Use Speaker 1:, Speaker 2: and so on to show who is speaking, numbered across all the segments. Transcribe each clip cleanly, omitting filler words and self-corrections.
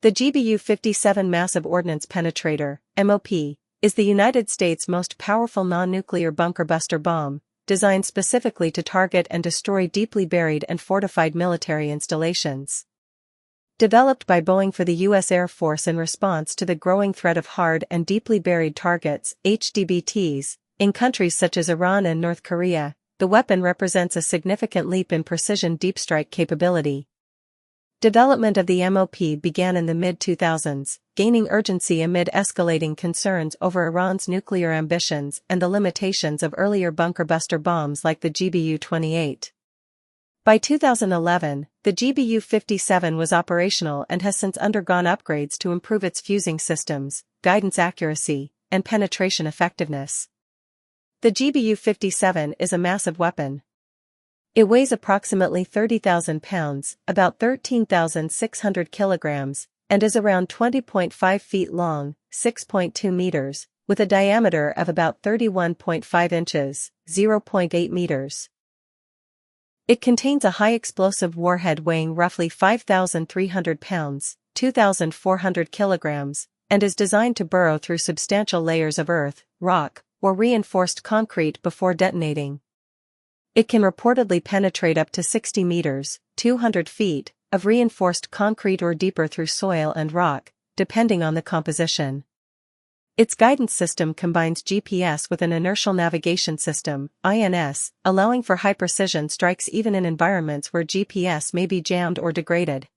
Speaker 1: The GBU-57 Massive Ordnance Penetrator, MOP, is the United States' most powerful non-nuclear bunker buster bomb, designed specifically to target and destroy deeply buried and fortified military installations. Developed by Boeing for the U.S. Air Force in response to the growing threat of hard and deeply buried targets, HDBTs, in countries such as Iran and North Korea, the weapon represents a significant leap in precision deep strike capability. Development of the MOP began in the mid-2000s, gaining urgency amid escalating concerns over Iran's nuclear ambitions and the limitations of earlier bunker buster bombs like the GBU-28. By 2011, the GBU-57 was operational and has since undergone upgrades to improve its fusing systems, guidance accuracy, and penetration effectiveness. The GBU-57 is a massive weapon. It weighs approximately 30,000 pounds, about 13,600 kilograms, and is around 20.5 feet long, 6.2 meters, with a diameter of about 31.5 inches, 0.8 meters. It contains a high-explosive warhead weighing roughly 5,300 pounds, 2,400 kilograms, and is designed to burrow through substantial layers of earth, rock, or reinforced concrete before detonating. It can reportedly penetrate up to 60 meters, 200 feet, of reinforced concrete or deeper through soil and rock, depending on the composition. Its guidance system combines GPS with an inertial navigation system, INS, allowing for high-precision strikes even in environments where GPS may be jammed or degraded.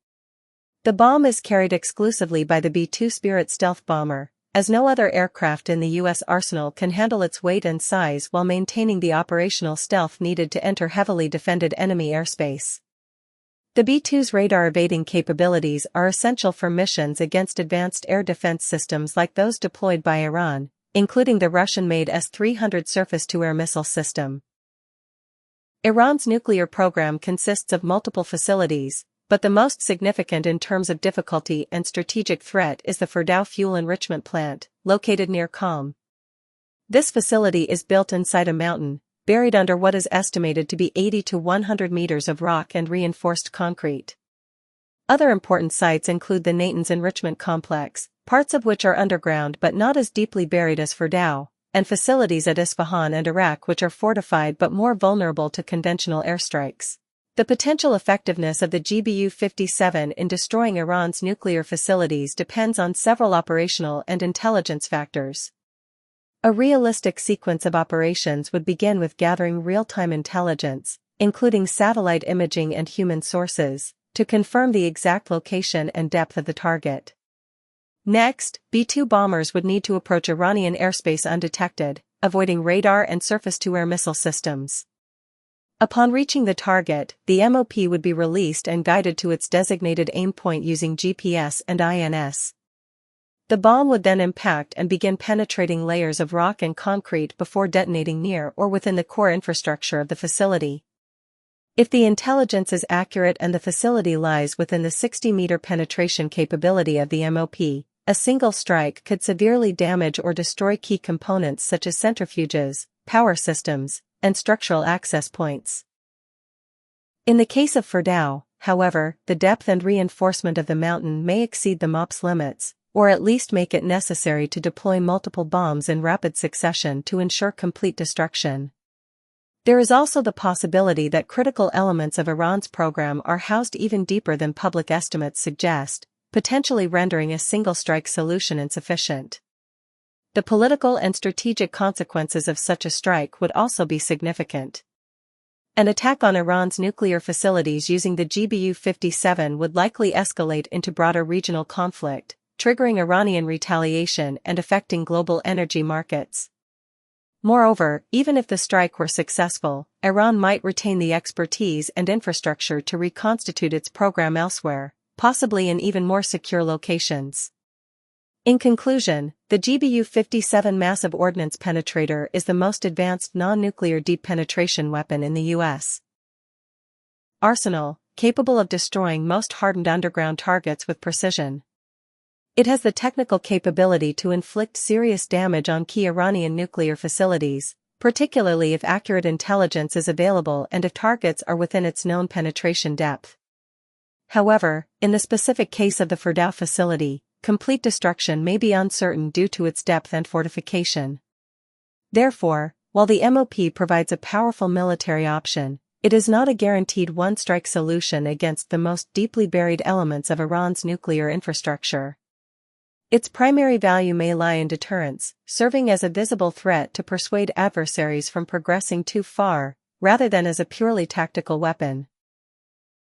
Speaker 1: The bomb is carried exclusively by the B-2 Spirit stealth bomber, as no other aircraft in the U.S. arsenal can handle its weight and size while maintaining the operational stealth needed to enter heavily defended enemy airspace. The B-2's radar evading capabilities are essential for missions against advanced air defense systems like those deployed by Iran, including the Russian-made S-300 surface-to-air missile system. Iran's nuclear program consists of multiple facilities, but the most significant in terms of difficulty and strategic threat is the Fordow fuel enrichment plant, located near Qom. This facility is built inside a mountain, buried under what is estimated to be 80 to 100 meters of rock and reinforced concrete. Other important sites include the Natanz enrichment complex, parts of which are underground but not as deeply buried as Fordow, and facilities at Isfahan and Iraq which are fortified but more vulnerable to conventional airstrikes. The potential effectiveness of the GBU-57 in destroying Iran's nuclear facilities depends on several operational and intelligence factors. A realistic sequence of operations would begin with gathering real-time intelligence, including satellite imaging and human sources, to confirm the exact location and depth of the target. Next, B-2 bombers would need to approach Iranian airspace undetected, avoiding radar and surface-to-air missile systems. Upon reaching the target, the MOP would be released and guided to its designated aim point using GPS and INS. The bomb would then impact and begin penetrating layers of rock and concrete before detonating near or within the core infrastructure of the facility. If the intelligence is accurate and the facility lies within the 60-meter penetration capability of the MOP, a single strike could severely damage or destroy key components such as centrifuges, power systems, and structural access points. In the case of Fordow, however, the depth and reinforcement of the mountain may exceed the MOP's limits, or at least make it necessary to deploy multiple bombs in rapid succession to ensure complete destruction. There is also the possibility that critical elements of Iran's program are housed even deeper than public estimates suggest, potentially rendering a single-strike solution insufficient. The political and strategic consequences of such a strike would also be significant. An attack on Iran's nuclear facilities using the GBU-57 would likely escalate into broader regional conflict, triggering Iranian retaliation and affecting global energy markets. Moreover, even if the strike were successful, Iran might retain the expertise and infrastructure to reconstitute its program elsewhere, possibly in even more secure locations. In conclusion, the GBU-57 Massive Ordnance Penetrator is the most advanced non-nuclear deep penetration weapon in the U.S. arsenal, capable of destroying most hardened underground targets with precision. It has the technical capability to inflict serious damage on key Iranian nuclear facilities, particularly if accurate intelligence is available and if targets are within its known penetration depth. However, in the specific case of the Fordow facility, complete destruction may be uncertain due to its depth and fortification. Therefore, while the MOP provides a powerful military option, it is not a guaranteed one-strike solution against the most deeply buried elements of Iran's nuclear infrastructure. Its primary value may lie in deterrence, serving as a visible threat to persuade adversaries from progressing too far, rather than as a purely tactical weapon.